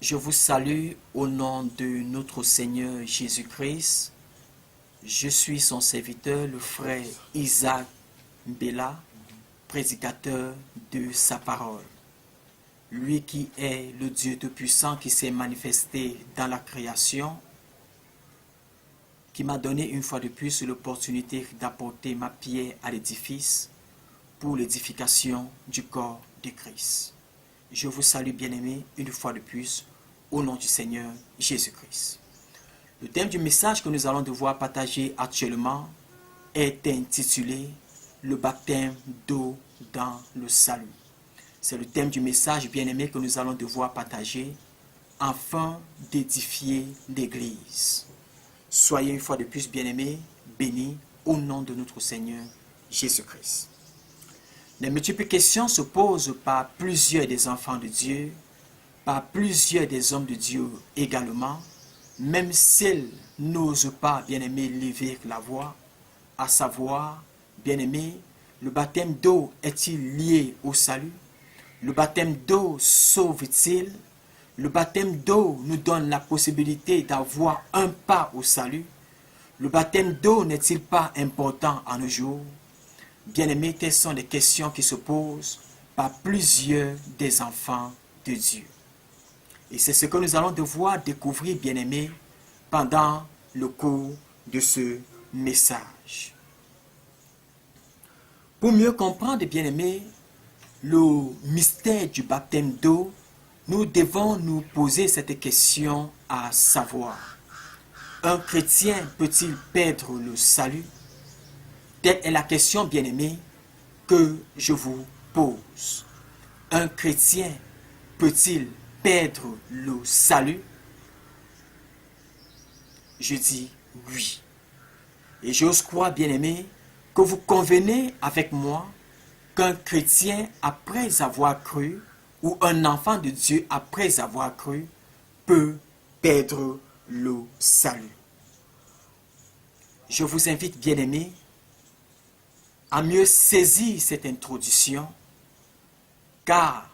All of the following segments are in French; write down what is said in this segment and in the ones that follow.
Je vous salue au nom de notre Seigneur Jésus-Christ. Je suis son serviteur, le frère Isaac Mbela, prédicateur de sa parole. Lui qui est le Dieu Tout-Puissant qui s'est manifesté dans la création, qui m'a donné une fois de plus l'opportunité d'apporter ma pierre à l'édifice pour l'édification du corps de Christ. Je vous salue bien-aimés une fois de plus au nom du Seigneur Jésus-Christ. Le thème du message que nous allons devoir partager actuellement est intitulé « Le baptême d'eau dans le salut ». C'est le thème du message bien-aimé que nous allons devoir partager afin d'édifier l'Église. Soyez une fois de plus bien-aimés, bénis au nom de notre Seigneur Jésus-Christ. Les multiples questions se posent par plusieurs des enfants de Dieu, par plusieurs des hommes de Dieu également, même s'ils n'osent pas, bien-aimés, lever la voix, à savoir, bien-aimés, le baptême d'eau est-il lié au salut? Le baptême d'eau sauve-t-il? Le baptême d'eau nous donne la possibilité d'avoir un pas au salut? Le baptême d'eau n'est-il pas important à nos jours? Bien-aimés, telles sont les questions qui se posent par plusieurs des enfants de Dieu. Et c'est ce que nous allons devoir découvrir, bien-aimés, pendant le cours de ce message. Pour mieux comprendre, bien-aimés, le mystère du baptême d'eau, nous devons nous poser cette question à savoir: un chrétien peut-il perdre le salut? Telle est la question, bien-aimée, que je vous pose. Un chrétien peut-il perdre le salut? Je dis oui. Et j'ose croire, bien-aimé, que vous convenez avec moi qu'un chrétien, après avoir cru, ou un enfant de Dieu, après avoir cru, peut perdre le salut. Je vous invite, bien-aimés, à mieux saisir cette introduction, car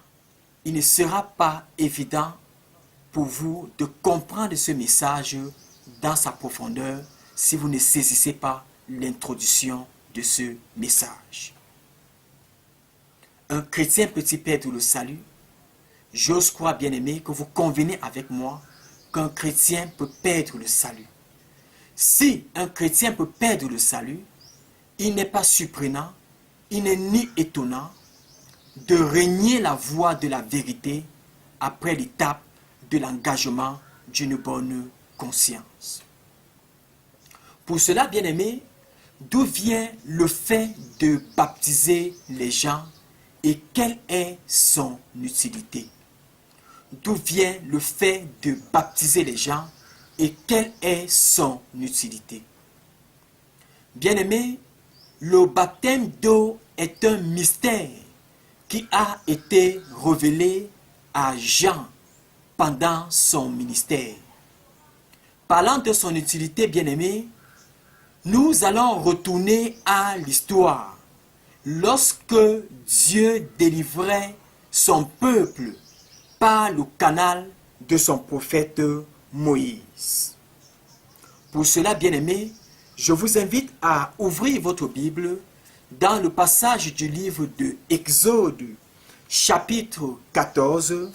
il ne sera pas évident pour vous de comprendre ce message dans sa profondeur si vous ne saisissez pas l'introduction de ce message. Un chrétien peut-il perdre le salut? J'ose croire, bien-aimé, que vous convenez avec moi qu'un chrétien peut perdre le salut. Si un chrétien peut perdre le salut, il n'est pas surprenant, il n'est ni étonnant de renier la voie de la vérité après l'étape de l'engagement d'une bonne conscience. Pour cela, bien-aimé, d'où vient le fait de baptiser les gens et quelle est son utilité? D'où vient le fait de baptiser les gens et quelle est son utilité? Bien-aimé, le baptême d'eau est un mystère qui a été révélé à Jean pendant son ministère. Parlant de son utilité, bien-aimé, nous allons retourner à l'histoire lorsque Dieu délivrait son peuple par le canal de son prophète Moïse. Pour cela, bien-aimés, je vous invite à ouvrir votre Bible dans le passage du livre de Exode, chapitre 14.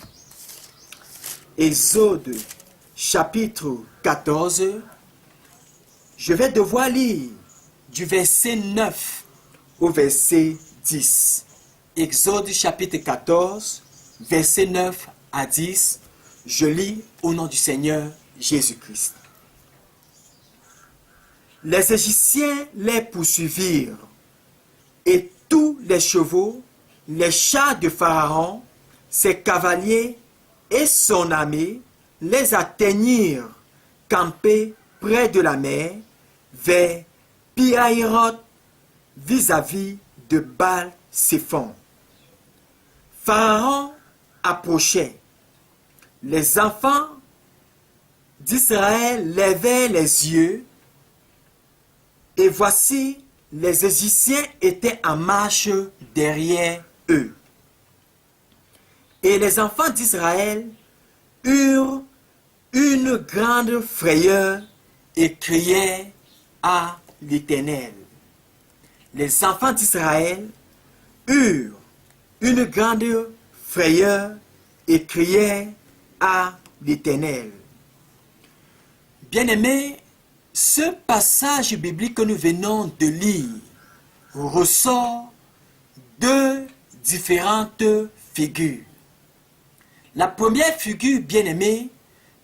Exode, chapitre 14. Je vais devoir lire du verset 9 au verset 10. Exode, chapitre 14, verset 9 à 10. Je lis au nom du Seigneur Jésus-Christ. Les Égyptiens les poursuivirent, et tous les chevaux, les chars de Pharaon, ses cavaliers et son armée les atteignirent, campés près de la mer, vers Pi-Hahiroth, vis-à-vis de Baal-Séphon. Pharaon approchait. Les enfants d'Israël levaient les yeux, et voici, les Égyptiens étaient en marche derrière eux. Et les enfants d'Israël eurent une grande frayeur et crièrent à l'Éternel. Les enfants d'Israël eurent une grande frayeur et crièrent à l'Éternel. Bien-aimés, ce passage biblique que nous venons de lire ressort deux différentes figures. La première figure, bien-aimée,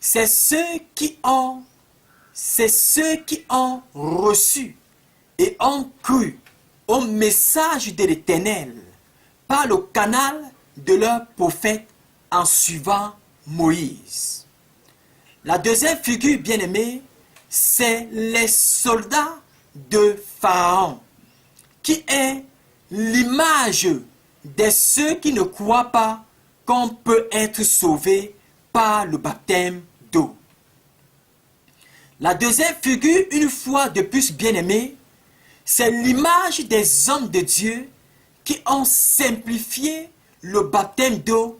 c'est ceux qui ont reçu et ont cru au message de l'Éternel par le canal de leur prophète en suivant Moïse. La deuxième figure, bien-aimée, c'est les soldats de Pharaon, qui est l'image de ceux qui ne croient pas qu'on peut être sauvé par le baptême d'eau. La deuxième figure, une fois de plus bien-aimée, c'est l'image des hommes de Dieu qui ont simplifié le baptême d'eau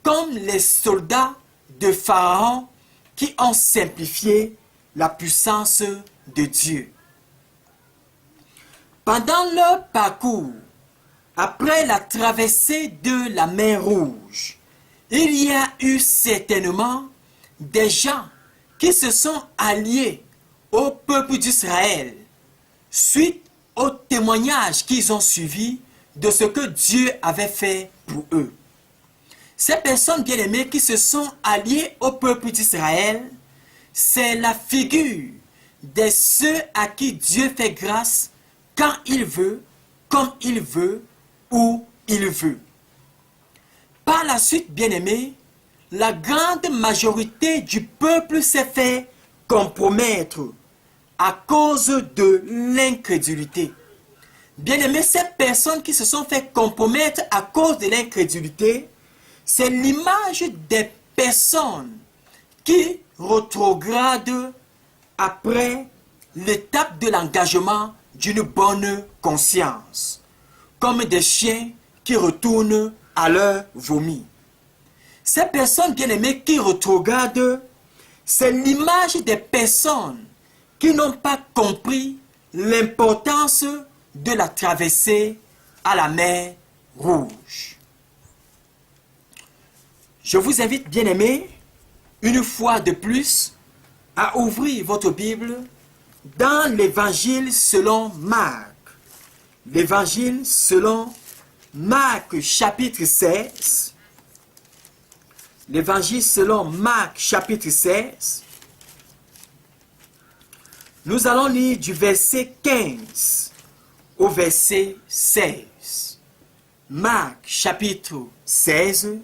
comme les soldats de Pharaon qui ont simplifié la puissance de Dieu. Pendant leur parcours, après la traversée de la mer Rouge, il y a eu certainement des gens qui se sont alliés au peuple d'Israël suite au témoignage qu'ils ont suivi de ce que Dieu avait fait pour eux. Ces personnes bien-aimées qui se sont alliées au peuple d'Israël, c'est la figure de ceux à qui Dieu fait grâce quand il veut, comme il veut, où il veut. Par la suite, bien-aimés, la grande majorité du peuple s'est fait compromettre à cause de l'incrédulité. Bien-aimés, ces personnes qui se sont fait compromettre à cause de l'incrédulité, c'est l'image des personnes qui rétrogradent après l'étape de l'engagement d'une bonne conscience, comme des chiens qui retournent à leur vomi. Ces personnes bien-aimées qui rétrogradent, c'est l'image des personnes qui n'ont pas compris l'importance de la traversée à la mer Rouge. Je vous invite, bien-aimés, une fois de plus, à ouvrir votre Bible dans l'Évangile selon Marc. L'Évangile selon Marc chapitre 16. L'Évangile selon Marc chapitre 16. Nous allons lire du verset 15 au verset 16. Marc chapitre 16.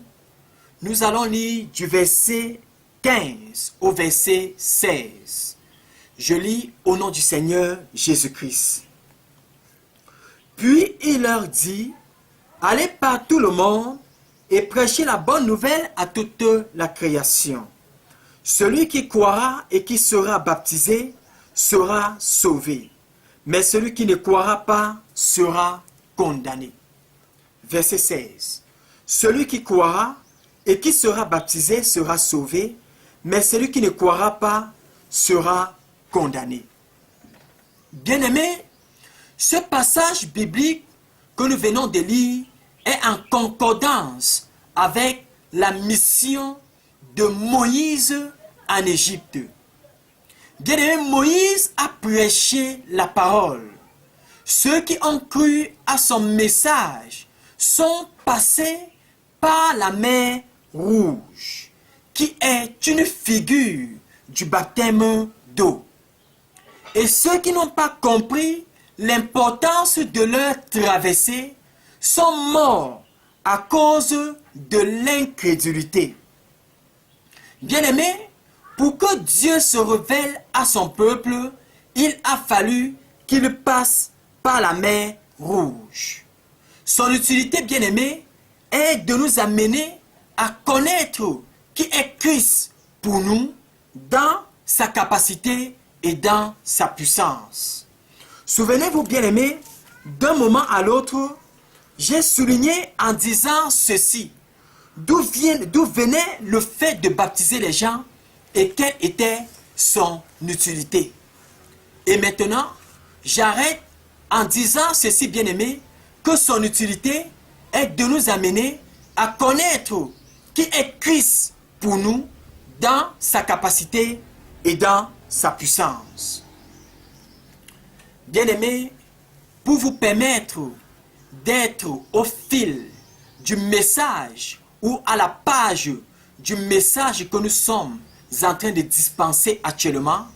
Nous allons lire du verset 15 au verset 16. Je lis au nom du Seigneur Jésus-Christ. Puis il leur dit, allez par tout le monde et prêchez la bonne nouvelle à toute la création. Celui qui croira et qui sera baptisé sera sauvé, mais celui qui ne croira pas sera condamné. Verset 16. Celui qui croira et qui sera baptisé sera sauvé, mais celui qui ne croira pas sera condamné. Bien-aimés, ce passage biblique que nous venons de lire est en concordance avec la mission de Moïse en Égypte. Bien-aimé, Moïse a prêché la parole. Ceux qui ont cru à son message sont passés par la mer Rouge, qui est une figure du baptême d'eau. Et ceux qui n'ont pas compris l'importance de leur traversée sont morts à cause de l'incrédulité. Bien-aimés, pour que Dieu se révèle à son peuple, il a fallu qu'il passe par la mer Rouge. Son utilité, bien-aimés, est de nous amener à connaître qui est Christ pour nous dans sa capacité et dans sa puissance. Souvenez-vous, bien-aimés, d'un moment à l'autre, j'ai souligné en disant ceci. d'où venait le fait de baptiser les gens et quelle était son utilité. Et maintenant, j'arrête en disant ceci, bien-aimé, que son utilité est de nous amener à connaître qui est Christ pour nous dans sa capacité et dans sa puissance. Bien-aimé, pour vous permettre d'être au fil du message ou à la page du message que nous sommes en train de dispenser actuellement,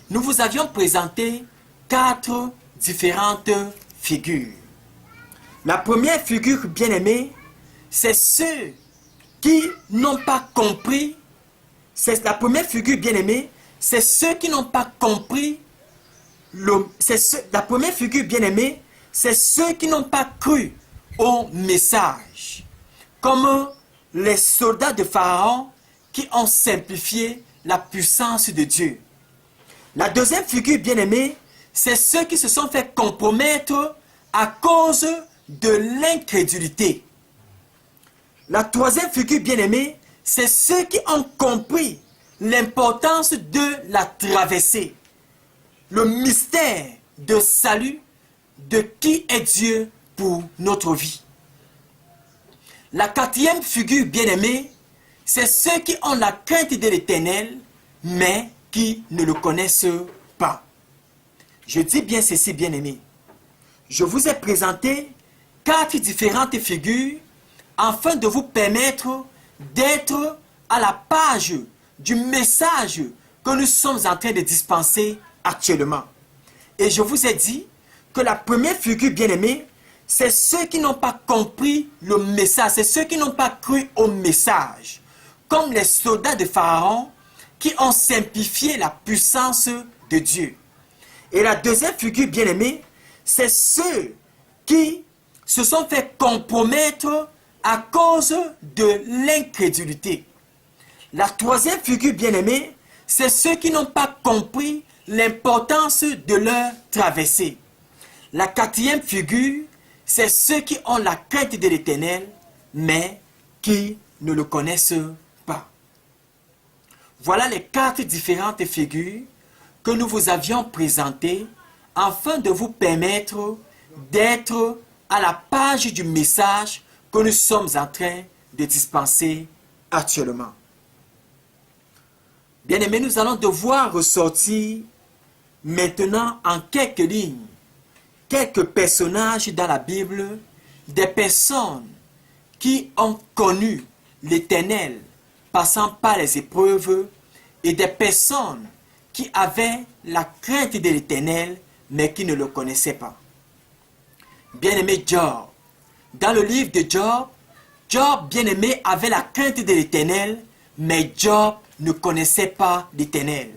nous vous avions présenté 4 différentes figures. La première figure, bien-aimée, c'est ceux qui n'ont pas compris. La première figure, bien-aimée, c'est ceux qui n'ont pas compris. La première figure, bien-aimée, c'est ceux qui n'ont pas cru au message. Comme les soldats de Pharaon qui ont simplifié la puissance de Dieu. La deuxième figure, bien-aimée, c'est ceux qui se sont fait compromettre à cause de l'incrédulité. La troisième figure, bien-aimée, c'est ceux qui ont compris l'importance de la traversée, le mystère de salut de qui est Dieu pour notre vie. La quatrième figure, bien-aimée, c'est ceux qui ont la crainte de l'Éternel, mais qui ne le connaissent pas. Je dis bien ceci, bien-aimé. Je vous ai présenté 4 différentes figures afin de vous permettre d'être à la page du message que nous sommes en train de dispenser actuellement. Et je vous ai dit que la première figure, bien-aimée, c'est ceux qui n'ont pas compris le message, c'est ceux qui n'ont pas cru au message, comme les soldats de Pharaon qui ont simplifié la puissance de Dieu. Et la deuxième figure, bien-aimée, c'est ceux qui se sont fait compromettre à cause de l'incrédulité. La troisième figure, bien-aimée, c'est ceux qui n'ont pas compris l'importance de leur traversée. La quatrième figure, c'est ceux qui ont la crainte de l'Éternel, mais qui ne le connaissent pas. Voilà les 4 différentes figures que nous vous avions présentées afin de vous permettre d'être à la page du message que nous sommes en train de dispenser actuellement. Bien-aimés, nous allons devoir ressortir maintenant en quelques lignes quelques personnages dans la Bible, des personnes qui ont connu l'Éternel passant par les épreuves et des personnes qui avaient la crainte de l'Éternel mais qui ne le connaissaient pas. Bien-aimé Job, dans le livre de Job, Job, bien-aimé, avait la crainte de l'Éternel, mais Job ne connaissait pas l'Éternel.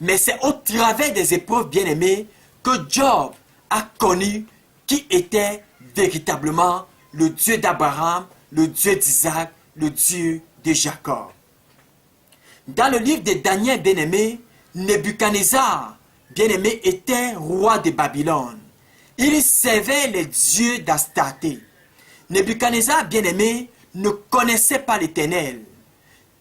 Mais c'est au travers des épreuves, bien-aimés, que Job a connu qui était véritablement le Dieu d'Abraham, le Dieu d'Isaac, le Dieu de Jacob. Dans le livre de Daniel, bien-aimé, Nebuchadnezzar, bien-aimé, était roi de Babylone. Il servait les dieux d'Astarté. Nebuchadnezzar, bien-aimé, ne connaissait pas l'Éternel.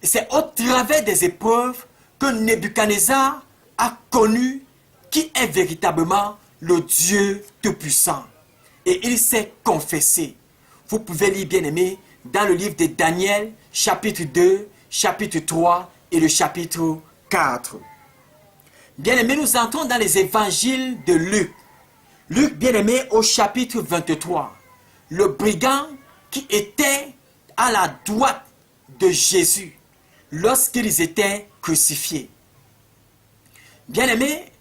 C'est au travers des épreuves que Nebuchadnezzar a connu qui est véritablement le Dieu Tout-Puissant. Et il s'est confessé. Vous pouvez lire, bien-aimé, dans le livre de Daniel, chapitre 2, chapitre 3 et le chapitre 4. Bien-aimé, nous entrons dans les évangiles de Luc. Luc, bien-aimé, au chapitre 23. Le brigand qui était à la droite de Jésus lorsqu'ils étaient crucifiés. Bien-aimé,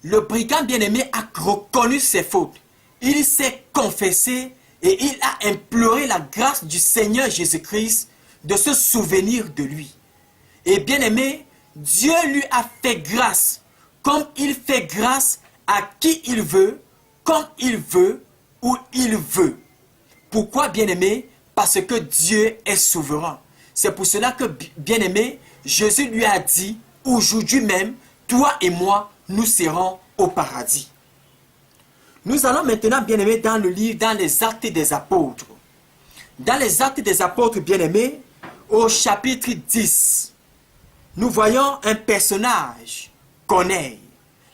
le brigand bien-aimé a reconnu ses fautes. Il s'est confessé et il a imploré la grâce du Seigneur Jésus-Christ de se souvenir de lui. Et bien-aimé, Dieu lui a fait grâce, comme il fait grâce à qui il veut, comme il veut, où il veut. Pourquoi, bien-aimé? Parce que Dieu est souverain. C'est pour cela que, bien-aimé, Jésus lui a dit, aujourd'hui même, toi et moi, nous serons au paradis. Nous allons maintenant, bien-aimés, dans le livre, dans les actes des apôtres. Dans les actes des apôtres, bien-aimés, au chapitre 10, nous voyons un personnage, Corneille.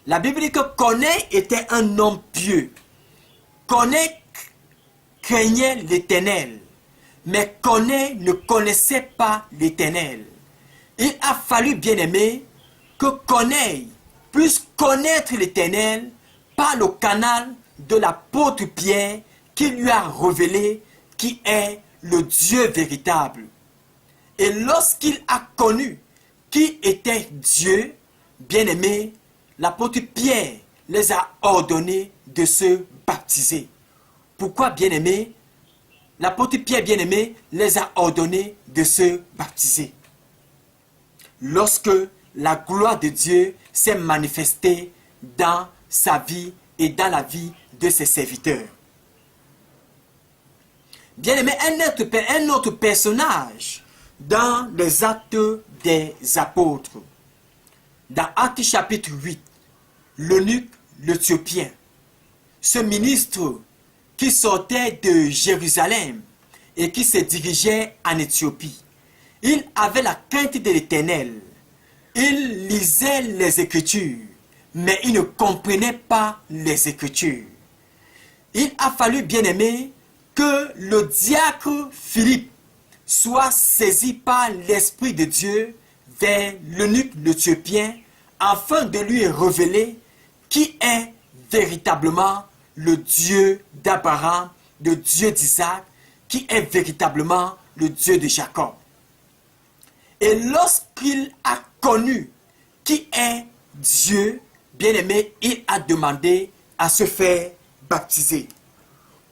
La Bible dit que Corneille était un homme pieux. Corneille craignait l'Éternel, mais Corneille ne connaissait pas l'Éternel. Il a fallu, bien aimé, que Corneille puisse connaître l'Éternel par le canal de l'apôtre Pierre qui lui a révélé qui est le Dieu véritable. Et lorsqu'il a connu qui était Dieu, bien aimé, l'apôtre Pierre les a ordonnés de se baptiser. Pourquoi, bien aimé? L'apôtre Pierre, bien aimé, les a ordonnés de se baptiser. Lorsque la gloire de Dieu s'est manifestée dans sa vie et dans la vie de ses serviteurs. Bien aimé, un autre personnage dans les actes des apôtres. Dans Actes chapitre 8, l'eunuque l'Éthiopien, ce ministre qui sortait de Jérusalem et qui se dirigeait en Éthiopie, il avait la crainte de l'Éternel. Il lisait les Écritures, mais il ne comprenait pas les Écritures. Il a fallu, bien aimé, que le diacre Philippe soit saisi par l'Esprit de Dieu vers l'eunuque l'Éthiopien afin de lui révéler qui est véritablement le Dieu d'Abraham, le Dieu d'Isaac, qui est véritablement le Dieu de Jacob. Et lorsqu'il a connu qui est Dieu, bien-aimé, il a demandé à se faire baptiser.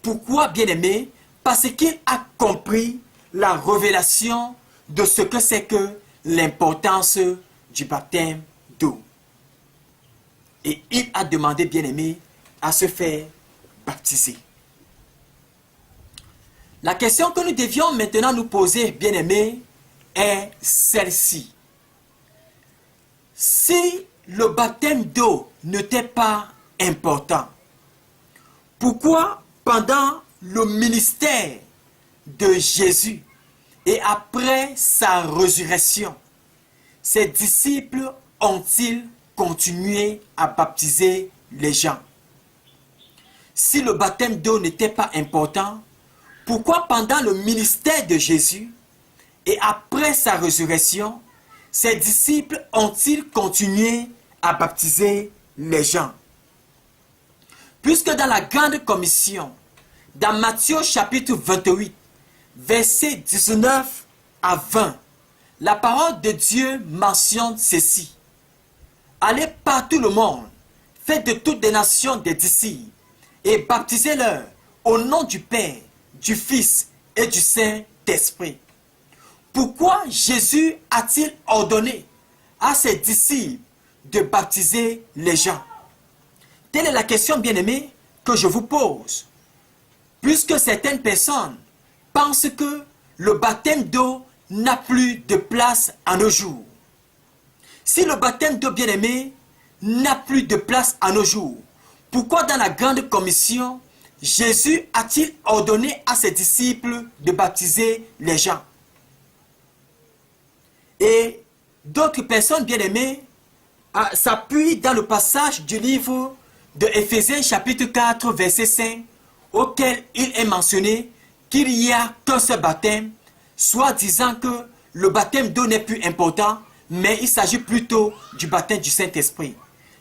Pourquoi, bien-aimé? Parce qu'il a compris la révélation de ce que c'est que l'importance du baptême d'eau. Et il a demandé, bien-aimé, à se faire baptiser. La question que nous devions maintenant nous poser, bien-aimé, est celle-ci. Si le baptême d'eau n'était pas important, pourquoi pendant le ministère de Jésus et après sa résurrection, ses disciples ont-ils continué à baptiser les gens? Si le baptême d'eau n'était pas important, pourquoi pendant le ministère de Jésus et après sa résurrection, ses disciples ont-ils continué à baptiser les gens? Puisque dans la grande commission, dans Matthieu chapitre 28, versets 19 à 20, la parole de Dieu mentionne ceci. Allez par tout le monde, faites de toutes les nations des disciples, et baptisez-leur au nom du Père, du Fils et du Saint-Esprit. Pourquoi Jésus a-t-il ordonné à ses disciples de baptiser les gens? Telle est la question, bien-aimée, que je vous pose. Puisque certaines personnes pensent que le baptême d'eau n'a plus de place à nos jours. Si le baptême d'eau, bien-aimé, n'a plus de place à nos jours, pourquoi dans la grande commission, Jésus a-t-il ordonné à ses disciples de baptiser les gens? Et d'autres personnes, bien-aimées, s'appuient dans le passage du livre de Éphésiens chapitre 4, verset 5, auquel il est mentionné qu'il n'y a qu'un seul baptême, soit disant que le baptême d'eau n'est plus important, mais il s'agit plutôt du baptême du Saint-Esprit.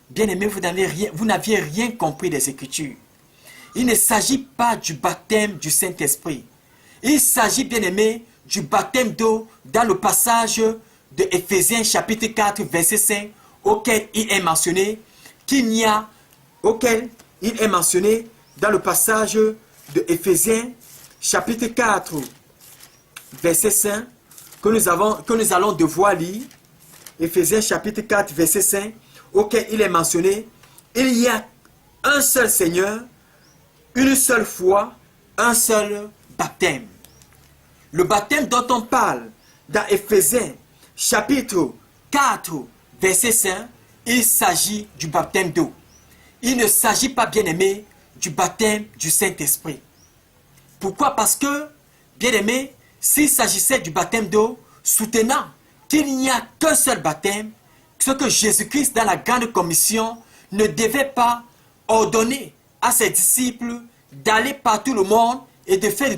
Bien-aimés, vous n'aviez rien compris des Écritures. Il ne s'agit pas du baptême du Saint-Esprit. Il s'agit, bien-aimés, du baptême d'eau dans le passage de Éphésiens chapitre 4, verset 5, auquel il est mentionné dans le passage de Éphésiens chapitre 4, verset 5, que nous allons devoir lire. Éphésiens chapitre 4, verset 5, auquel il est mentionné, il y a un seul Seigneur, une seule foi, un seul baptême. Le baptême dont on parle dans Éphésiens chapitre 4, verset 5, il s'agit du baptême d'eau. Il ne s'agit pas, bien-aimé, du baptême du Saint-Esprit. Pourquoi? Parce que, bien-aimé, s'il s'agissait du baptême d'eau, soutenant qu'il n'y a qu'un seul baptême, ce que Jésus-Christ dans la grande commission ne devait pas ordonner à ses disciples d'aller par tout le monde et de faire de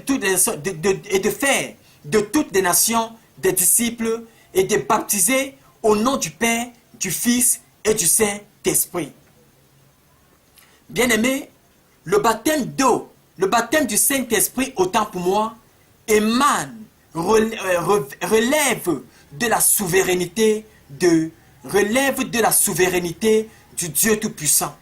toutes les nations des disciples et de baptiser au nom du Père, du Fils et du Saint-Esprit. Bien-aimés, le baptême d'eau, le baptême du Saint-Esprit, autant pour moi, émane, relève de la souveraineté du Dieu Tout-Puissant.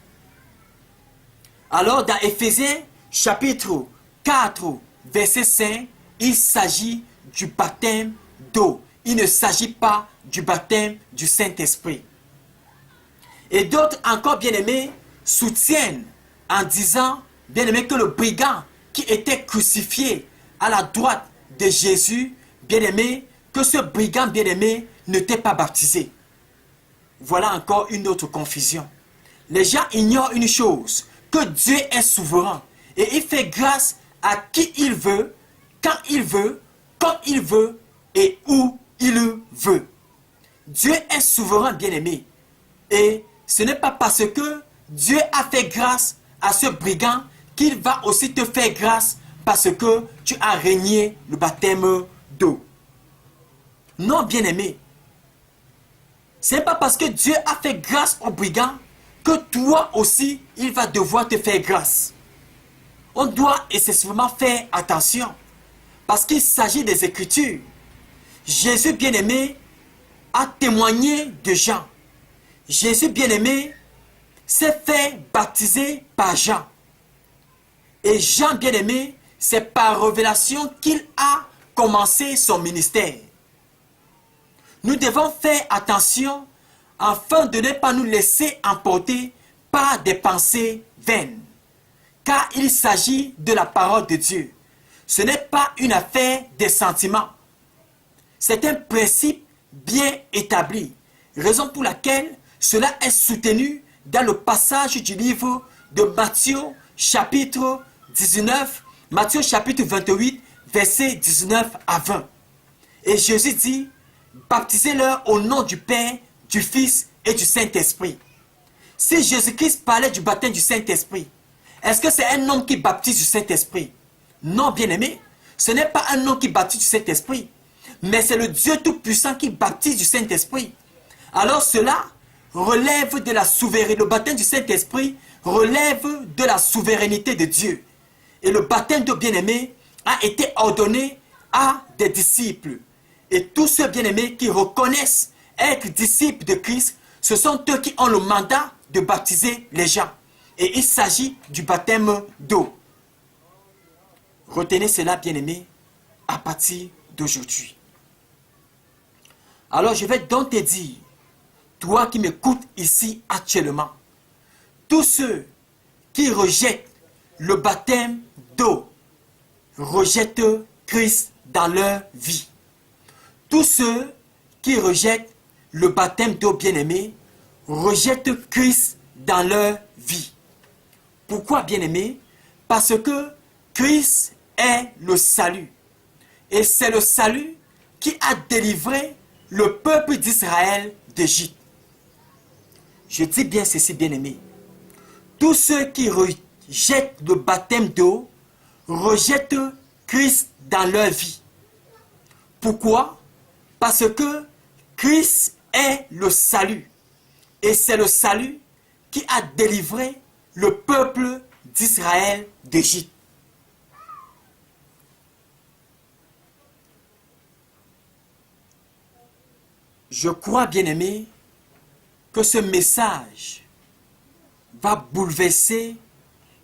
Alors dans Éphésiens chapitre 4, verset 5, il s'agit du baptême d'eau. Il ne s'agit pas du baptême du Saint-Esprit. Et d'autres encore, bien-aimés, soutiennent en disant, bien-aimés, que le brigand qui était crucifié à la droite de Jésus, bien-aimé, que ce brigand, bien-aimé, n'était pas baptisé. Voilà encore une autre confusion. Les gens ignorent une chose, que Dieu est souverain et il fait grâce à qui il veut, quand il veut, comme il veut et où il veut. Dieu est souverain, bien-aimé. Et ce n'est pas parce que Dieu a fait grâce à ce brigand qu'il va aussi te faire grâce parce que tu as régné le baptême d'eau. Non, bien-aimé. Ce n'est pas parce que Dieu a fait grâce au brigand que toi aussi, il va devoir te faire grâce. On doit excessivement faire attention parce qu'il s'agit des Écritures. Jésus bien-aimé a témoigné de Jean. Jésus bien-aimé s'est fait baptiser par Jean. Et Jean bien-aimé, c'est par révélation qu'il a commencé son ministère. Nous devons faire attention afin de ne pas nous laisser emporter par des pensées vaines. Car il s'agit de la parole de Dieu. Ce n'est pas une affaire des sentiments. C'est un principe bien établi. Raison pour laquelle cela est soutenu dans le passage du livre de Matthieu chapitre 19, Matthieu chapitre 28, versets 19 à 20. Et Jésus dit, baptisez-leur au nom du Père, du Fils et du Saint-Esprit. Si Jésus-Christ parlait du baptême du Saint-Esprit, est-ce que c'est un homme qui baptise du Saint-Esprit? Non, bien-aimé, ce n'est pas un homme qui baptise du Saint-Esprit, mais c'est le Dieu Tout-Puissant qui baptise du Saint-Esprit. Alors cela relève de la souveraineté. Le baptême du Saint-Esprit relève de la souveraineté de Dieu. Et le baptême de bien-aimé a été ordonné à des disciples. Et tous ceux bien-aimés qui reconnaissent être disciples de Christ, ce sont eux qui ont le mandat de baptiser les gens. Et il s'agit du baptême d'eau. Retenez cela, bien-aimés, à partir d'aujourd'hui. Alors je vais donc te dire, toi qui m'écoutes ici actuellement, tous ceux qui rejettent le baptême d'eau, rejettent Christ dans leur vie. Tous ceux qui rejettent le baptême d'eau, bien-aimé, rejettent Christ dans leur vie. Pourquoi, bien-aimé? Parce que Christ est le salut. Et c'est le salut qui a délivré le peuple d'Israël d'Égypte. Je dis bien ceci, bien-aimé. Tous ceux qui rejettent le baptême d'eau rejettent Christ dans leur vie. Pourquoi? Parce que Christ est le salut. Et c'est le salut qui a délivré le peuple d'Israël d'Égypte. Je crois, bien-aimé, que ce message va bouleverser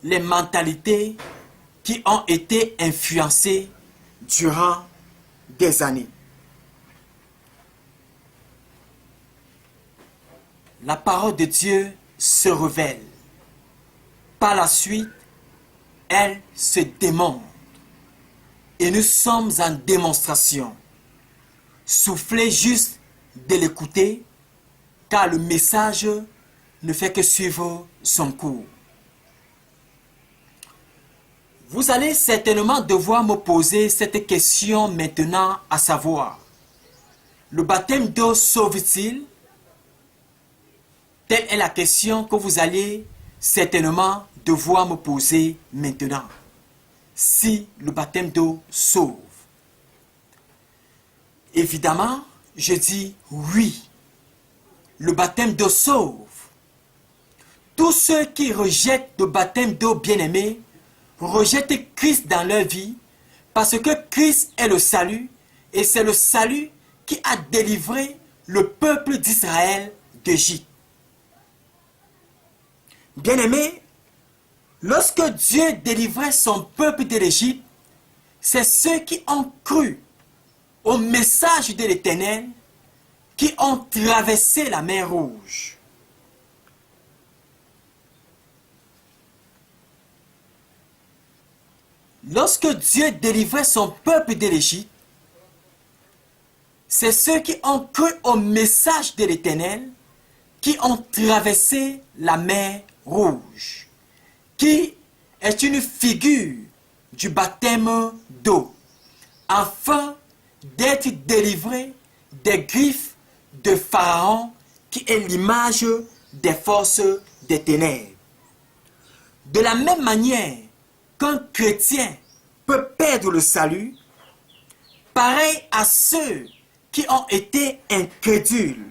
les mentalités qui ont été influencées durant des années. La parole de Dieu se révèle. Par la suite, elle se démontre. Et nous sommes en démonstration. Soufflez juste de l'écouter, car le message ne fait que suivre son cours. Vous allez certainement devoir me poser cette question maintenant, à savoir, le baptême d'eau sauve-t-il? Telle est la question que vous allez certainement devoir me poser maintenant. Si le baptême d'eau sauve. Évidemment, je dis oui. Le baptême d'eau sauve. Tous ceux qui rejettent le baptême d'eau bien-aimé rejettent Christ dans leur vie parce que Christ est le salut et c'est le salut qui a délivré le peuple d'Israël d'Égypte. Bien-aimé, lorsque Dieu délivrait son peuple de l'Égypte, c'est ceux qui ont cru au message de l'Éternel qui ont traversé la mer Rouge. Lorsque Dieu délivrait son peuple de l'Égypte, c'est ceux qui ont cru au message de l'Éternel qui ont traversé la mer Rouge, qui est une figure du baptême d'eau, afin d'être délivrés des griffes de Pharaon, qui est l'image des forces des ténèbres. De la même manière qu'un chrétien peut perdre le salut, pareil à ceux qui ont été incrédules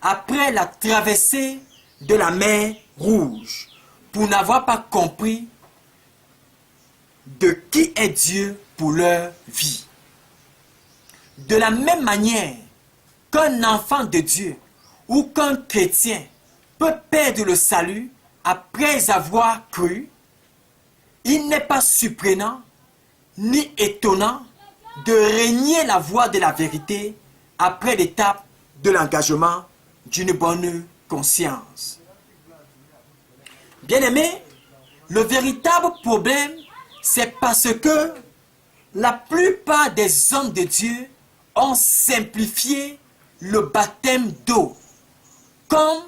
après la traversée de la mer Rouge, pour n'avoir pas compris de qui est Dieu pour leur vie. De la même manière qu'un enfant de Dieu ou qu'un chrétien peut perdre le salut après avoir cru, il n'est pas surprenant ni étonnant de régner la voie de la vérité après l'étape de l'engagement d'une bonne conscience. Bien-aimés, le véritable problème, c'est parce que la plupart des hommes de Dieu ont simplifié le baptême d'eau comme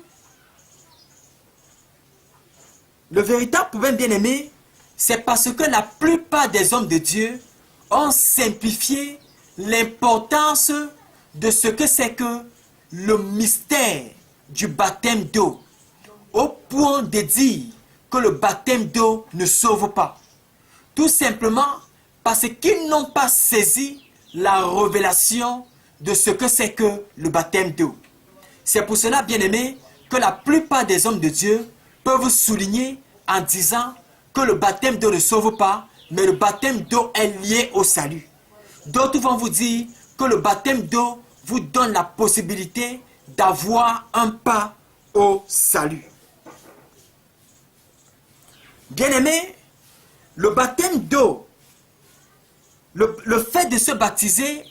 le véritable problème, bien-aimé, c'est parce que la plupart des hommes de Dieu ont simplifié l'importance de ce que c'est que le mystère du baptême d'eau, au point de dire que le baptême d'eau ne sauve pas. Tout simplement parce qu'ils n'ont pas saisi la révélation de ce que c'est que le baptême d'eau. C'est pour cela, bien-aimés, que la plupart des hommes de Dieu peuvent souligner en disant que le baptême d'eau ne sauve pas, mais le baptême d'eau est lié au salut. D'autres vont vous dire que le baptême d'eau vous donne la possibilité d'avoir un pas au salut. Bien-aimés, le baptême d'eau, le fait de se baptiser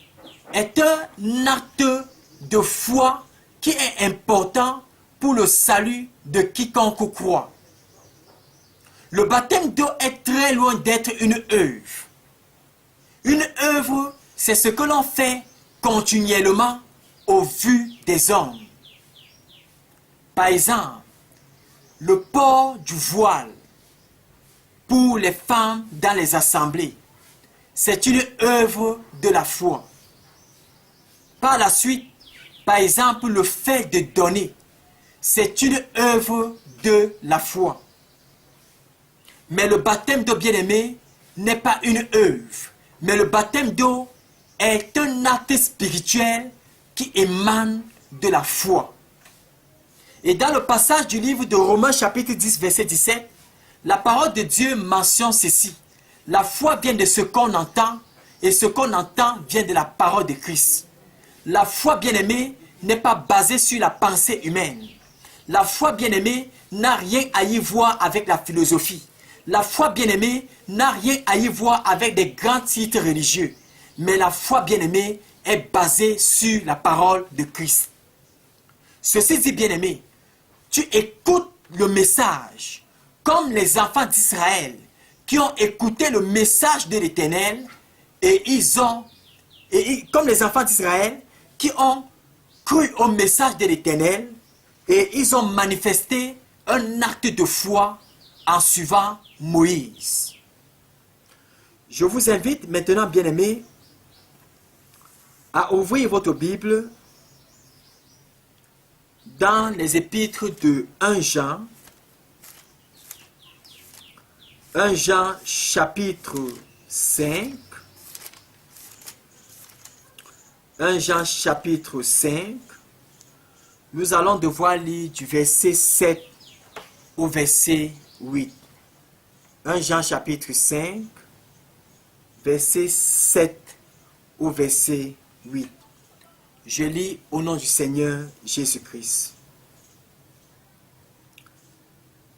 est un acte de foi qui est important pour le salut de quiconque croit. Le baptême d'eau est très loin d'être une œuvre. Une œuvre, c'est ce que l'on fait continuellement au vu des hommes. Par exemple, le port du voile pour les femmes dans les assemblées, c'est une œuvre de la foi. Par la suite, par exemple, le fait de donner, c'est une œuvre de la foi. Mais le baptême d'eau, bien-aimé, n'est pas une œuvre. Mais le baptême d'eau est un acte spirituel qui émane de la foi. Et dans le passage du livre de Romains chapitre 10, verset 17, la parole de Dieu mentionne ceci. La foi vient de ce qu'on entend, et ce qu'on entend vient de la parole de Christ. La foi, bien-aimée, n'est pas basée sur la pensée humaine. La foi, bien-aimée, n'a rien à y voir avec la philosophie. La foi, bien-aimée, n'a rien à y voir avec des grands titres religieux. Mais la foi, bien-aimée, est basée sur la parole de Christ. Ceci dit, bien-aimé, tu écoutes le message comme les enfants d'Israël qui ont écouté le message de l'Éternel comme les enfants d'Israël qui ont cru au message de l'Éternel et ils ont manifesté un acte de foi en suivant Moïse. Je vous invite maintenant, bien-aimés, à ouvrir votre Bible dans les épîtres de 1 Jean chapitre 5, 1 Jean chapitre 5, nous allons devoir lire du verset 7 au verset 8. 1 Jean chapitre 5, verset 7 au verset 8. Je lis au nom du Seigneur Jésus-Christ.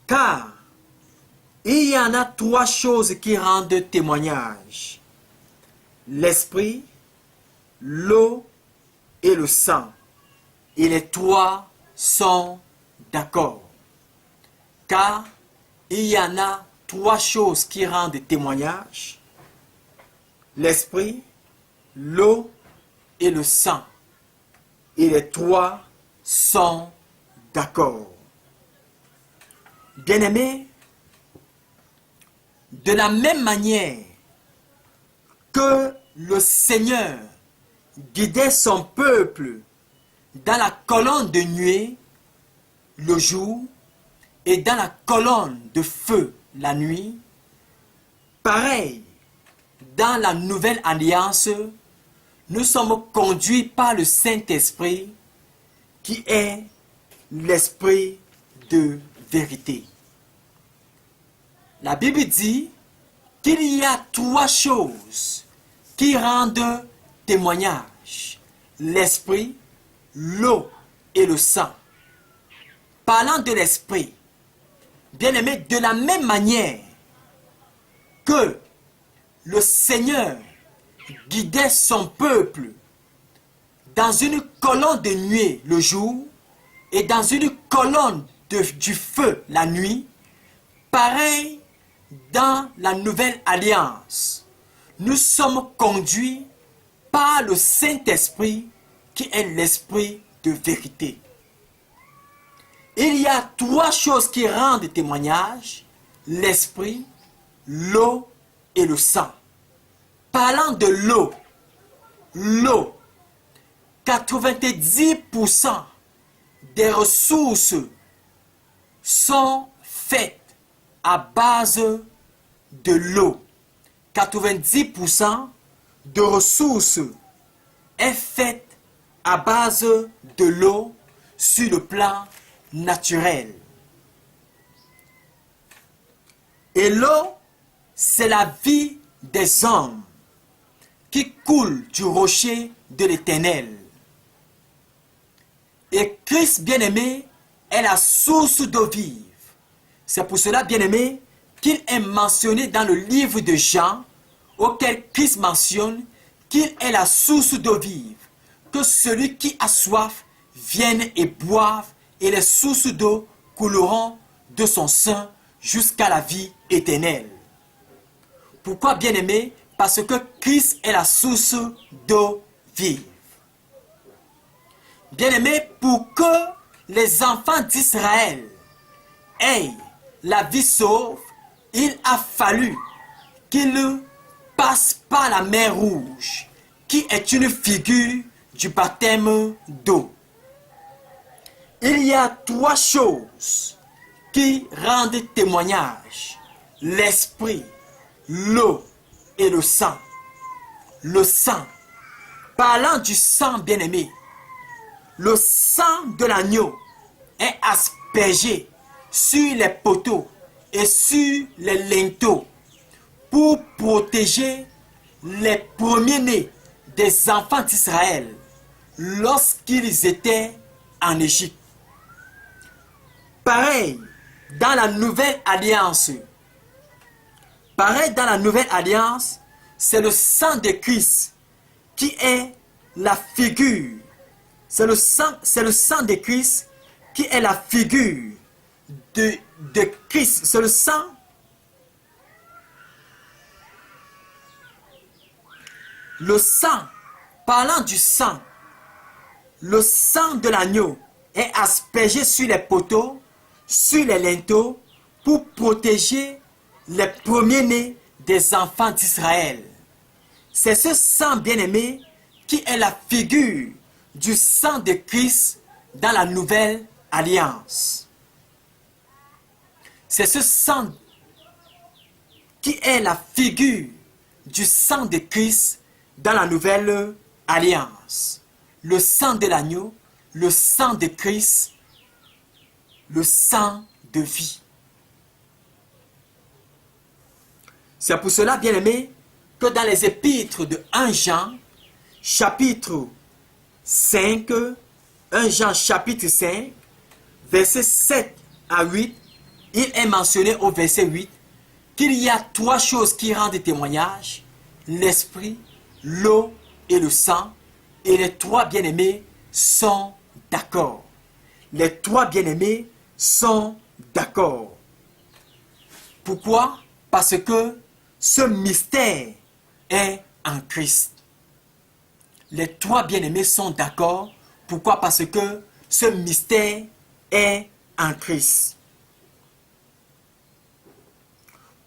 Car il y en a trois choses qui rendent témoignage: l'esprit, l'eau et le sang. Et les trois sont d'accord. Car il y en a trois choses qui rendent témoignage: l'esprit, l'eau et le sang. Et les trois sont d'accord. Bien-aimés, de la même manière que le Seigneur guidait son peuple dans la colonne de nuée le jour et dans la colonne de feu la nuit, pareil, dans la nouvelle alliance, nous sommes conduits par le Saint-Esprit qui est l'Esprit de vérité. La Bible dit qu'il y a trois choses qui rendent témoignage: l'esprit, l'eau et le sang. Parlant de l'esprit, bien-aimé, de la même manière que le Seigneur guidait son peuple dans une colonne de nuée le jour et dans une colonne du feu la nuit, pareil dans la nouvelle alliance, nous sommes conduits par le Saint-Esprit qui est l'Esprit de vérité. Il y a trois choses qui rendent témoignage: l'esprit, l'eau et le sang. Parlant de l'eau, 90% des ressources sont faites à base de l'eau. 90% de ressources est faite à base de l'eau sur le plan naturel. Et l'eau, c'est la vie des hommes qui coule du rocher de l'Éternel. Et Christ bien-aimé est la source d'eau vive. C'est pour cela, bien-aimé, qu'il est mentionné dans le livre de Jean, auquel Christ mentionne qu'il est la source d'eau vive, que celui qui a soif vienne et boive, et les sources d'eau couleront de son sein jusqu'à la vie éternelle. Pourquoi, bien-aimé? Parce que Christ est la source d'eau vive. Bien-aimé, pour que les enfants d'Israël aient la vie sauve, il a fallu qu'ils passent par la mer Rouge, qui est une figure du baptême d'eau. Il y a trois choses qui rendent témoignage: l'esprit, l'eau et le sang. Le sang. Parlant du sang, bien-aimé, le sang de l'agneau est aspergé sur les poteaux et sur les linteaux pour protéger les premiers-nés des enfants d'Israël lorsqu'ils étaient en Égypte. Pareil dans la nouvelle alliance. C'est le sang de Christ qui est la figure. C'est le sang de Christ qui est la figure de Christ. C'est le sang. Le sang, parlant du sang, le sang de l'agneau est aspergé sur les poteaux, sur les linteaux, pour protéger les premiers-nés des enfants d'Israël. C'est ce sang bien-aimé qui est la figure du sang de Christ dans la nouvelle alliance. C'est ce sang qui est la figure du sang de Christ dans la nouvelle alliance. Le sang de l'agneau, le sang de Christ, le sang de vie. C'est pour cela, bien-aimés, que dans les épîtres de 1 Jean, chapitre 5, 1 Jean chapitre 5, versets 7 à 8, il est mentionné au verset 8 qu'il y a 3 choses qui rendent témoignage: l'esprit, l'eau et le sang. Et les 3 bien-aimés sont d'accord. Les 3 bien-aimés sont d'accord. Pourquoi? Parce que ce mystère est en Christ. Les 3 bien-aimés sont d'accord. Pourquoi? Parce que ce mystère est en Christ.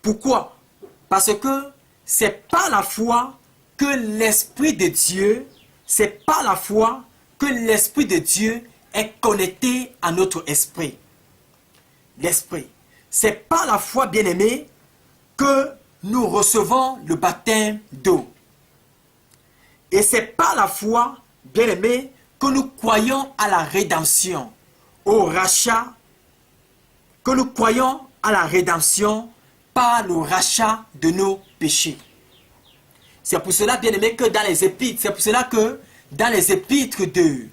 Pourquoi? Parce que c'est par la foi que l'Esprit de Dieu, c'est par la foi que l'Esprit de Dieu est connecté à notre esprit. L'Esprit. C'est par la foi, bien-aimés, que nous recevons le baptême d'eau. Et c'est par la foi, bien-aimés, que nous croyons à la rédemption, au rachat, que nous croyons à la rédemption par le rachat de nos péchés. C'est pour cela, bien-aimés, que dans les épîtres, c'est pour cela que dans les épîtres de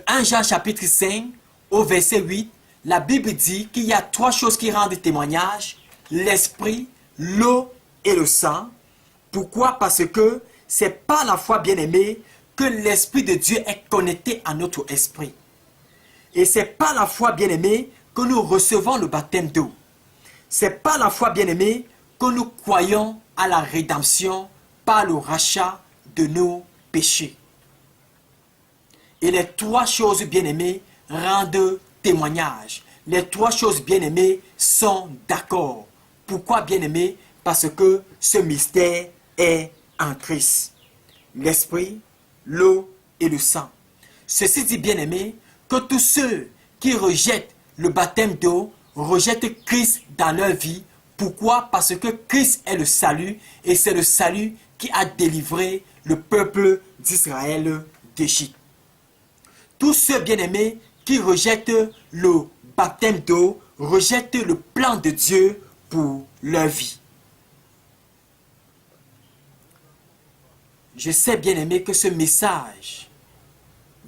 1 Jean chapitre 5 au verset 8, la Bible dit qu'il y a 3 choses qui rendent témoignage: l'esprit, l'eau et le sang. Pourquoi? Parce que c'est par la foi, bien-aimés, que l'Esprit de Dieu est connecté à notre esprit. Et c'est par la foi, bien-aimés, que nous recevons le baptême d'eau. C'est par la foi, bien-aimés, que nous croyons à la rédemption par le rachat de nos péchés. Et les 3 choses, bien-aimés, rendent témoignage. Les 3 choses, bien-aimés, sont d'accord. Pourquoi, bien-aimés? Parce que ce mystère est en Christ. L'esprit, l'eau et le sang. Ceci dit, bien-aimés, que tous ceux qui rejettent le baptême d'eau rejettent Christ dans leur vie. Pourquoi? Parce que Christ est le salut, et c'est le salut qui a délivré le peuple d'Israël d'Égypte. Tous ceux, bien-aimés, qui rejettent le baptême d'eau rejettent le plan de Dieu pour leur vie. Je sais, bien-aimés, que ce message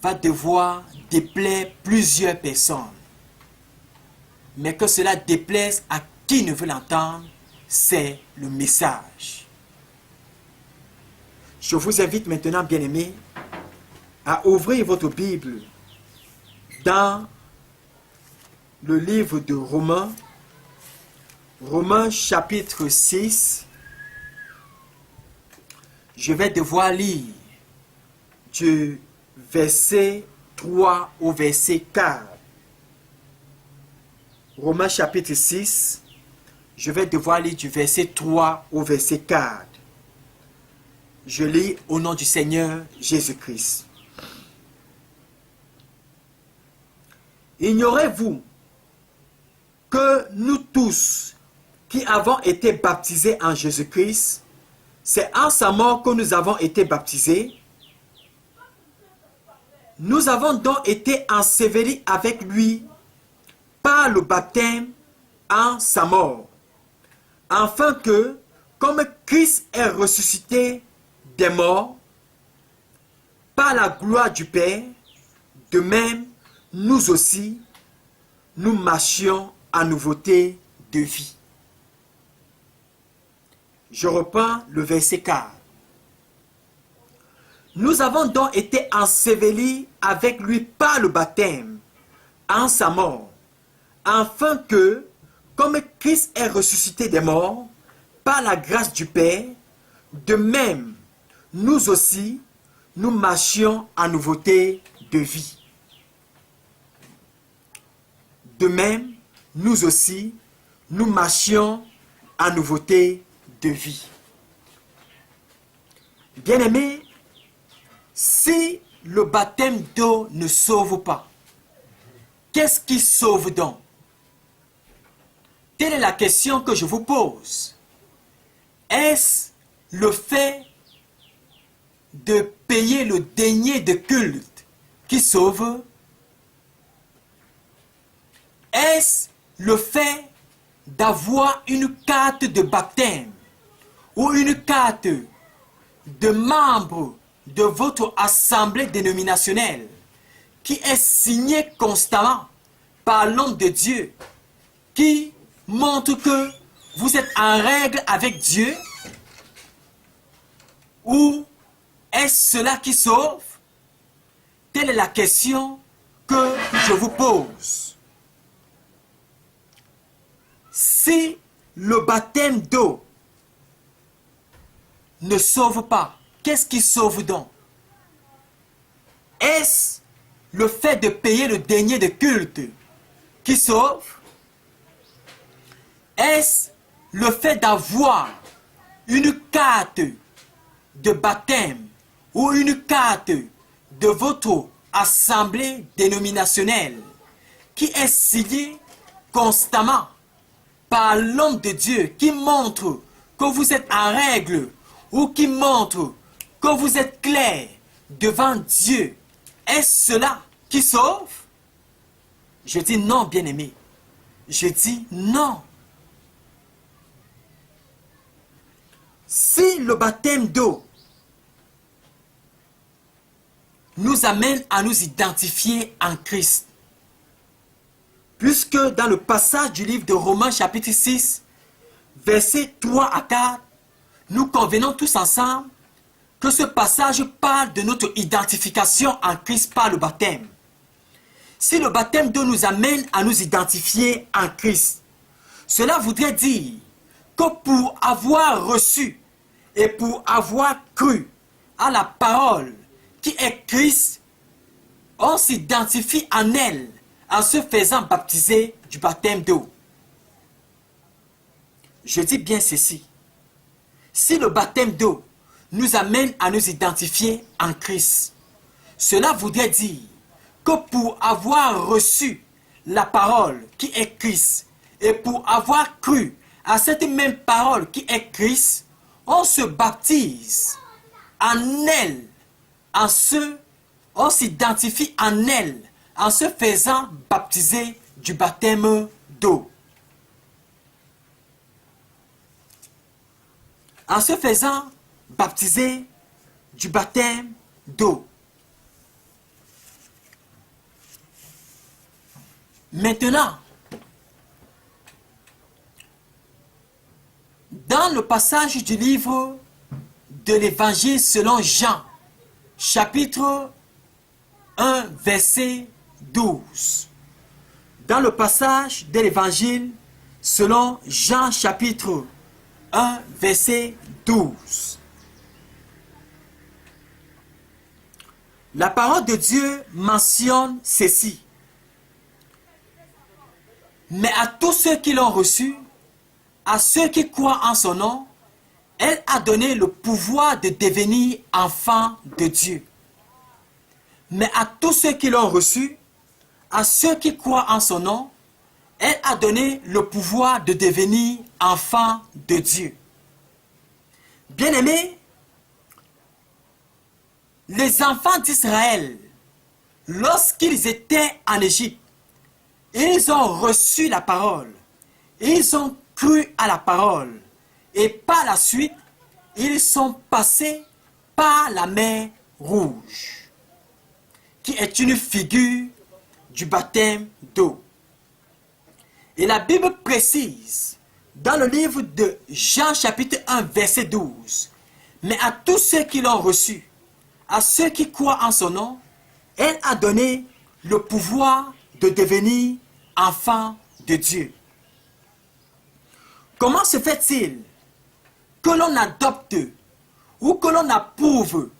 va devoir déplaire plusieurs personnes. Mais que cela déplaise à qui ne veut l'entendre, c'est le message. Je vous invite maintenant, bien-aimés, à ouvrir votre Bible dans le livre de Romains, Romains chapitre 6. Je vais devoir lire du verset 3 au verset 4. Romains chapitre 6, je vais devoir lire du verset 3 au verset 4. Je lis au nom du Seigneur Jésus-Christ. Ignorez-vous que nous tous qui avons été baptisés en Jésus-Christ, c'est en sa mort que nous avons été baptisés. Nous avons donc été ensevelis avec lui par le baptême en sa mort, afin que, comme Christ est ressuscité des morts par la gloire du Père, de même, nous aussi, nous marchions en nouveauté de vie. Je reprends le verset 4. Nous avons donc été ensevelis avec lui par le baptême en sa mort, afin que, comme Christ est ressuscité des morts par la grâce du Père, de même, nous aussi, nous marchions en nouveauté de vie. De même, nous aussi, nous marchions en nouveauté de vie. Bien-aimés, si le baptême d'eau ne sauve pas, qu'est-ce qui sauve donc? Telle est la question que je vous pose. Est-ce le fait de payer le denier de culte qui sauve? Est-ce le fait d'avoir une carte de baptême ou une carte de membre de votre assemblée dénominationnelle qui est signée constamment par l'homme de Dieu, qui montre que vous êtes en règle avec Dieu? Ou est-ce cela qui sauve? Telle est la question que je vous pose. Si le baptême d'eau ne sauve pas, qu'est-ce qui sauve donc? Est-ce le fait de payer le denier de culte qui sauve? Est-ce le fait d'avoir une carte de baptême ou une carte de votre assemblée dénominationnelle qui est signée constamment par l'homme de Dieu, qui montre que vous êtes en règle ou qui montre que vous êtes clair devant Dieu? Est-ce cela qui sauve? Je dis non, bien-aimé. Je dis non. Si le baptême d'eau nous amène à nous identifier en Christ, puisque dans le passage du livre de Romains chapitre 6, versets 3 à 4, nous convenons tous ensemble que ce passage parle de notre identification en Christ par le baptême. Si le baptême d'eau nous amène à nous identifier en Christ, cela voudrait dire que pour avoir reçu et pour avoir cru à la parole qui est Christ, on s'identifie en elle en se faisant baptiser du baptême d'eau. Je dis bien ceci. Si le baptême d'eau nous amène à nous identifier en Christ, cela voudrait dire que pour avoir reçu la parole qui est Christ et pour avoir cru à cette même parole qui est Christ, on se baptise en elle, on s'identifie en elle en se faisant baptiser du baptême d'eau. En se faisant baptiser du baptême d'eau. Maintenant, dans le passage du livre de l'Évangile selon Jean, chapitre 1, verset 12. Dans le passage de l'Évangile selon Jean, chapitre 1, verset 12. La parole de Dieu mentionne ceci. Mais à tous ceux qui l'ont reçu, à ceux qui croient en son nom, elle a donné le pouvoir de devenir enfants de Dieu. Mais à tous ceux qui l'ont reçu, à ceux qui croient en son nom, elle a donné le pouvoir de devenir enfants de Dieu. Bien-aimés, les enfants d'Israël, lorsqu'ils étaient en Égypte, ils ont reçu la parole, ils ont cru à la parole, et par la suite, ils sont passés par la mer Rouge, qui est une figure du baptême d'eau. Et la Bible précise, dans le livre de Jean chapitre 1, verset 12, « Mais à tous ceux qui l'ont reçu, à ceux qui croient en son nom, elle a donné le pouvoir de devenir enfants de Dieu. » Comment se fait-il que l'on adopte, ou que l'on approuve,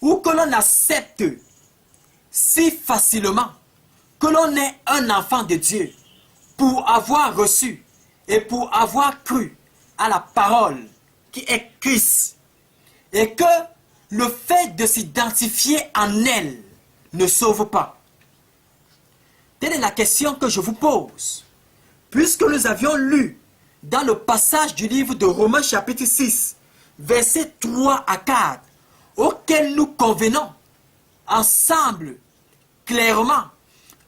ou que l'on accepte si facilement que l'on est un enfant de Dieu pour avoir reçu et pour avoir cru à la parole qui est Christ, et que le fait de s'identifier en elle ne sauve pas. Telle est la question que je vous pose. Puisque nous avions lu dans le passage du livre de Romains chapitre 6, versets 3 à 4, auquel nous convenons ensemble clairement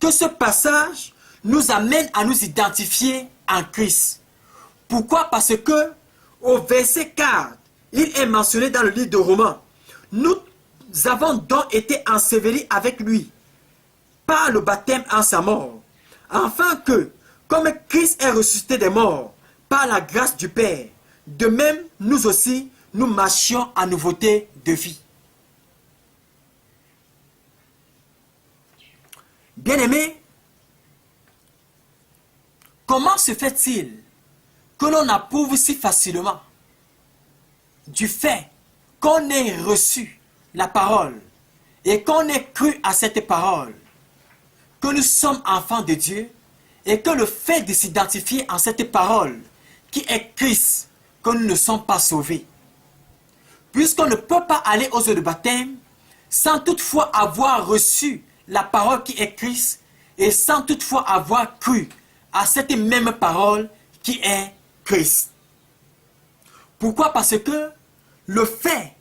que ce passage nous amène à nous identifier en Christ. Pourquoi? Parce que au verset 4, il est mentionné dans le livre de Romains, nous avons donc été ensevelis avec lui par le baptême en sa mort, afin que, comme Christ est ressuscité des morts par la grâce du Père, de même nous aussi, nous marchions en nouveauté de vie. Bien-aimés, comment se fait-il que l'on approuve si facilement du fait qu'on ait reçu la parole et qu'on ait cru à cette parole, que nous sommes enfants de Dieu et que le fait de s'identifier en cette parole qui est Christ, que nous ne sommes pas sauvés? Puisqu'on ne peut pas aller aux eaux de baptême sans toutefois avoir reçu la parole qui est Christ et sans toutefois avoir cru à cette même parole qui est Christ. Pourquoi? Parce que le fait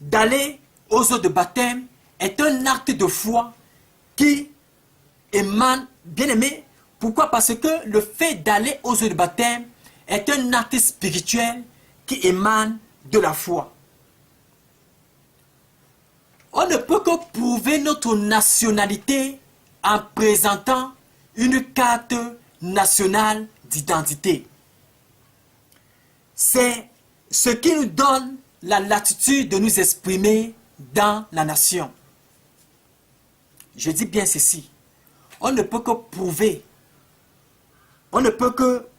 d'aller aux eaux de baptême est un acte de foi qui émane, bien aimé. Pourquoi? Parce que le fait d'aller aux eaux de baptême est un acte spirituel qui émane de la foi. On ne peut que prouver notre nationalité en présentant une carte nationale d'identité. C'est ce qui nous donne la latitude de nous exprimer dans la nation. Je dis bien ceci. On ne peut que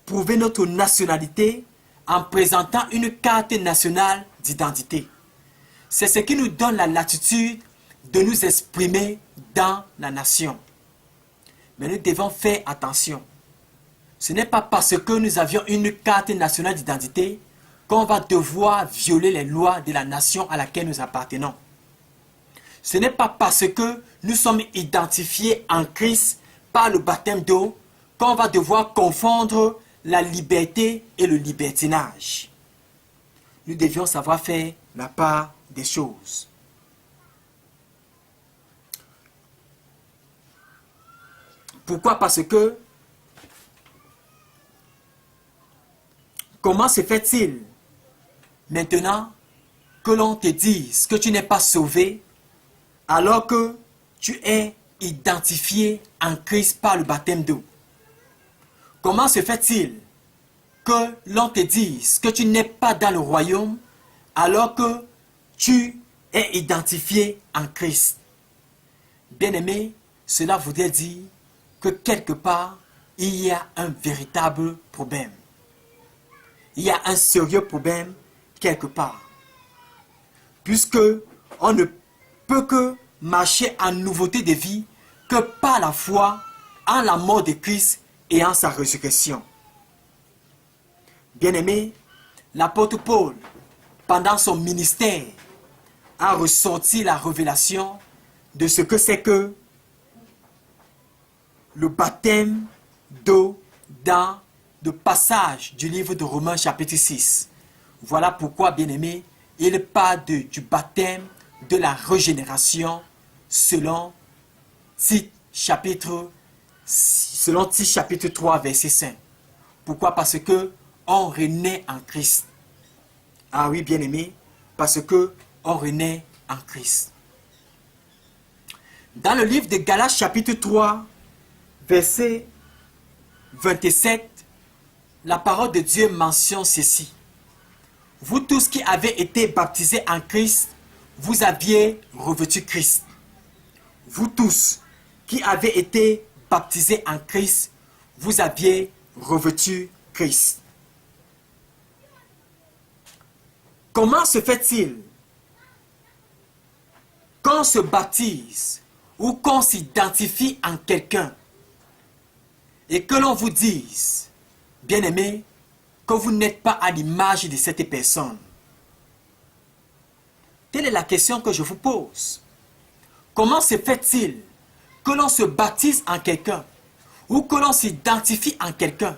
prouver notre nationalité en présentant une carte nationale d'identité. C'est ce qui nous donne la latitude de nous exprimer dans la nation. Mais nous devons faire attention. Ce n'est pas parce que nous avions une carte nationale d'identité qu'on va devoir violer les lois de la nation à laquelle nous appartenons. Ce n'est pas parce que nous sommes identifiés en Christ par le baptême d'eau qu'on va devoir confondre la liberté et le libertinage. Nous devions savoir faire la part des choses. Pourquoi? Parce que comment se fait-il maintenant que l'on te dise que tu n'es pas sauvé alors que tu es identifié en Christ par le baptême d'eau? Comment se fait-il que l'on te dise que tu n'es pas dans le royaume alors que tu es identifié en Christ? Bien-aimé, cela voudrait dire que quelque part, il y a un véritable problème. Il y a un sérieux problème quelque part. Puisque on ne peut que marcher en nouveauté de vie que par la foi en la mort de Christ et en sa résurrection. Bien-aimé, l'apôtre Paul, pendant son ministère, a ressorti la révélation de ce que c'est que le baptême d'eau dans le passage du livre de Romains chapitre 6. Voilà pourquoi, bien-aimé, il parle du baptême de la régénération selon Tite chapitre 3 verset 5. Pourquoi? Parce que on renaît en Christ. Ah oui, bien-aimé, parce que on renaît en Christ. Dans le livre de Galates chapitre 3 verset 27, la parole de Dieu mentionne ceci. Vous tous qui avez été baptisés en Christ, vous aviez revêtu Christ. Vous tous qui avez été baptisés en Christ, vous aviez revêtu Christ. Comment se fait-il qu'on se baptise ou qu'on s'identifie en quelqu'un et que l'on vous dise, bien-aimé, que vous n'êtes pas à l'image de cette personne? Telle est la question que je vous pose. Comment se fait-il que l'on se baptise en quelqu'un ou que l'on s'identifie en quelqu'un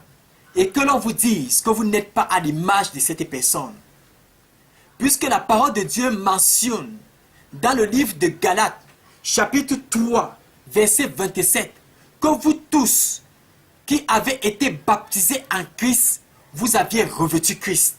et que l'on vous dise que vous n'êtes pas à l'image de cette personne? Puisque la parole de Dieu mentionne dans le livre de Galates, chapitre 3, verset 27, que vous tous qui avez été baptisés en Christ, vous aviez revêtu Christ.